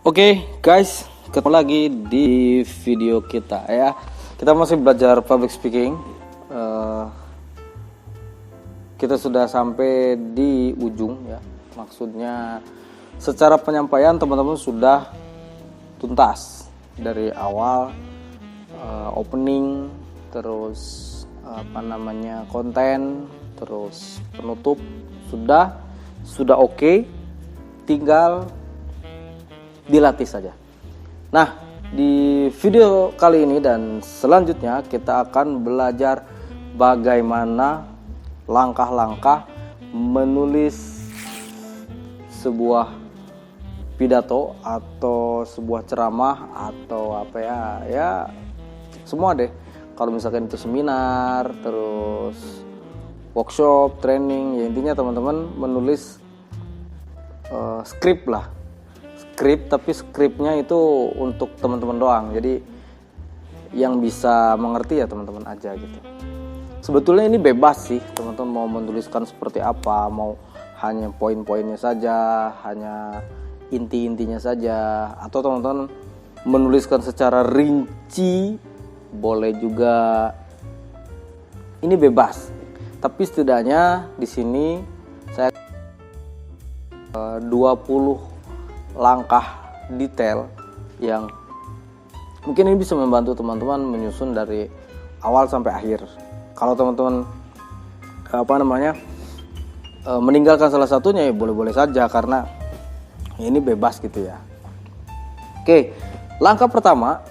Oke guys, ketemu lagi di video kita ya. Kita masih belajar public speaking. Kita sudah sampai di ujung ya. Maksudnya secara penyampaian teman-teman sudah tuntas dari awal opening, terus konten, terus penutup sudah oke. Tinggal dilatih saja. Nah, di video kali ini dan selanjutnya kita akan belajar bagaimana langkah-langkah menulis sebuah pidato atau sebuah ceramah atau ya semua deh. Kalau misalkan itu seminar, terus workshop, training, ya intinya teman-teman menulis skrip lah. Tapi skripnya itu untuk teman-teman doang, jadi yang bisa mengerti ya teman-teman aja gitu. Sebetulnya ini bebas sih, teman-teman mau menuliskan seperti apa, mau hanya poin-poinnya saja, hanya inti-intinya saja, atau teman-teman menuliskan secara rinci boleh juga. Ini bebas, tapi setidaknya di sini saya 20 langkah detail yang mungkin ini bisa membantu teman-teman menyusun dari awal sampai akhir. Kalau teman-teman meninggalkan salah satunya ya boleh-boleh saja, karena ini bebas gitu ya. Oke, langkah pertama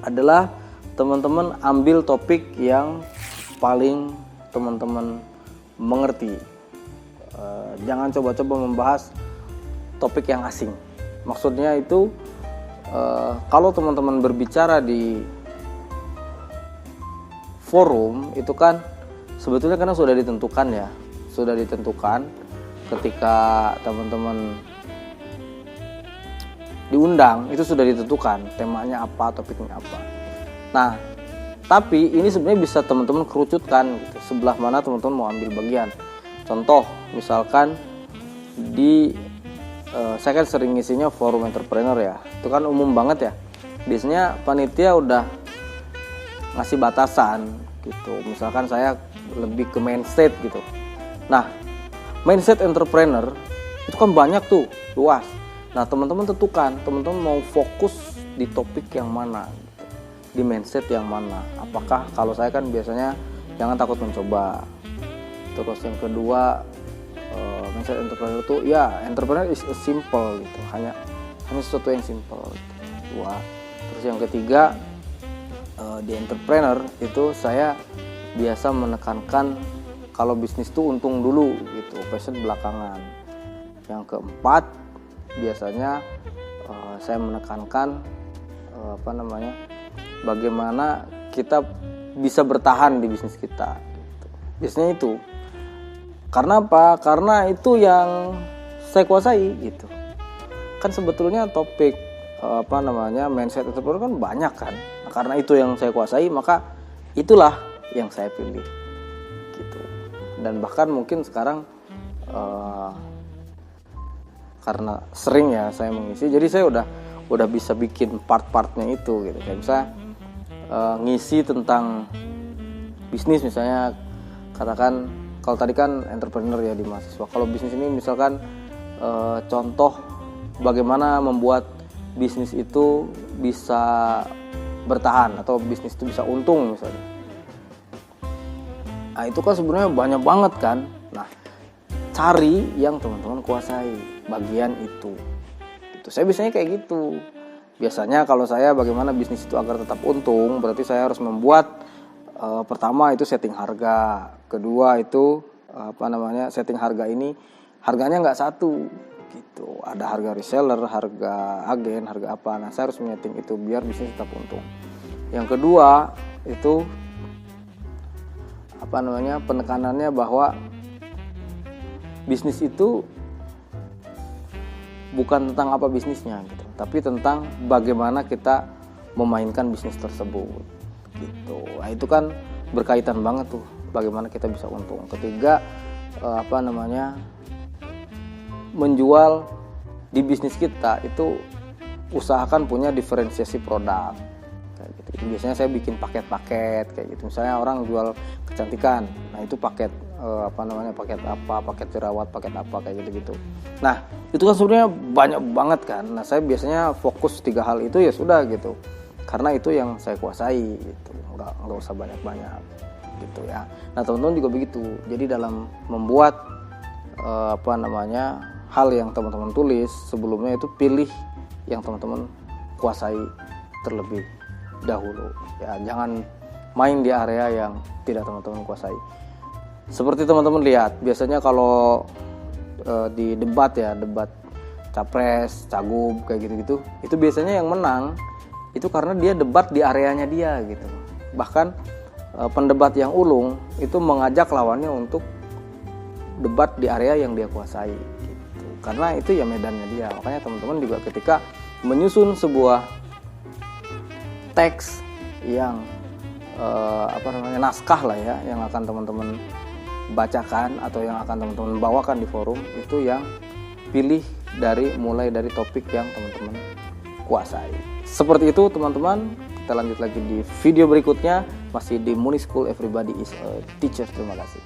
adalah teman-teman ambil topik yang paling teman-teman mengerti. Jangan coba-coba membahas topik yang asing. Maksudnya itu kalau teman-teman berbicara di forum itu kan sebetulnya karena sudah ditentukan ketika teman-teman diundang, itu sudah ditentukan temanya apa, topiknya apa. Nah, tapi ini sebenarnya bisa teman-teman kerucutkan gitu, sebelah mana teman-teman mau ambil bagian. Contoh, misalkan saya kan sering ngisinya forum entrepreneur ya, itu kan umum banget ya. Biasanya panitia udah ngasih batasan gitu, misalkan saya lebih ke mindset gitu. Nah, mindset entrepreneur itu kan banyak tuh, luas. Nah, teman-teman tentukan, teman-teman mau fokus di topik yang mana gitu, di mindset yang mana. Apakah, kalau saya kan biasanya jangan takut mencoba. Terus yang kedua, mindset entrepreneur itu ya entrepreneur is simple gitu, hanya sesuatu yang simple gitu. Dua. Terus yang ketiga, di entrepreneur itu saya biasa menekankan kalau bisnis itu untung dulu gitu, passion belakangan. Yang keempat, biasanya saya menekankan bagaimana kita bisa bertahan di bisnis kita gitu. Biasanya itu. Karena apa? Karena itu yang saya kuasai gitu. Kan sebetulnya topik mindset entrepreneur kan banyak kan. Nah, karena itu yang saya kuasai, maka itulah yang saya pilih gitu. Dan bahkan mungkin sekarang karena sering ya saya mengisi, jadi saya udah bisa bikin part-partnya itu gitu. Kayak misalnya ngisi tentang bisnis, misalnya katakan, kalau tadi kan entrepreneur ya di mahasiswa. Kalau bisnis ini misalkan contoh bagaimana membuat bisnis itu bisa bertahan atau bisnis itu bisa untung misalnya. Nah, itu kan sebenarnya banyak banget kan. Nah, cari yang teman-teman kuasai bagian itu. Saya biasanya kayak gitu. Biasanya kalau saya bagaimana bisnis itu agar tetap untung, berarti saya harus membuat pertama itu setting harga, kedua itu setting harga ini harganya nggak satu gitu, ada harga reseller, harga agen, harga apa. Nah, saya harus menyeting itu biar bisnis tetap untung. Yang kedua itu penekanannya bahwa bisnis itu bukan tentang apa bisnisnya gitu, tapi tentang bagaimana kita memainkan bisnis tersebut gitu. Nah, itu kan berkaitan banget tuh bagaimana kita bisa untung. Ketiga menjual di bisnis kita itu usahakan punya diferensiasi produk kayak gitu. Biasanya saya bikin paket-paket kayak gitu. Misalnya orang jual kecantikan, nah itu paket paket jerawat, paket apa kayak gitu. Nah itu kan sebenarnya banyak banget kan. Nah saya biasanya fokus 3 hal itu ya sudah gitu, karena itu yang saya kuasai gitu, nggak usah banyak gitu ya. Nah teman-teman juga begitu. Jadi dalam membuat hal yang teman-teman tulis sebelumnya itu pilih yang teman-teman kuasai terlebih dahulu ya, jangan main di area yang tidak teman-teman kuasai. Seperti teman-teman lihat biasanya kalau di debat capres, cagup kayak gitu-gitu, itu biasanya yang menang itu karena dia debat di areanya dia gitu. Bahkan pendebat yang ulung itu mengajak lawannya untuk debat di area yang dia kuasai gitu. Karena itu ya medannya dia. Makanya teman-teman juga ketika menyusun sebuah teks yang naskah lah ya, yang akan teman-teman bacakan atau yang akan teman-teman bawakan di forum, itu yang pilih mulai dari topik yang teman-teman kuasai. Seperti itu teman-teman. Kita lanjut lagi di video berikutnya, masih di Muni School, Everybody is a Teacher. Terima kasih.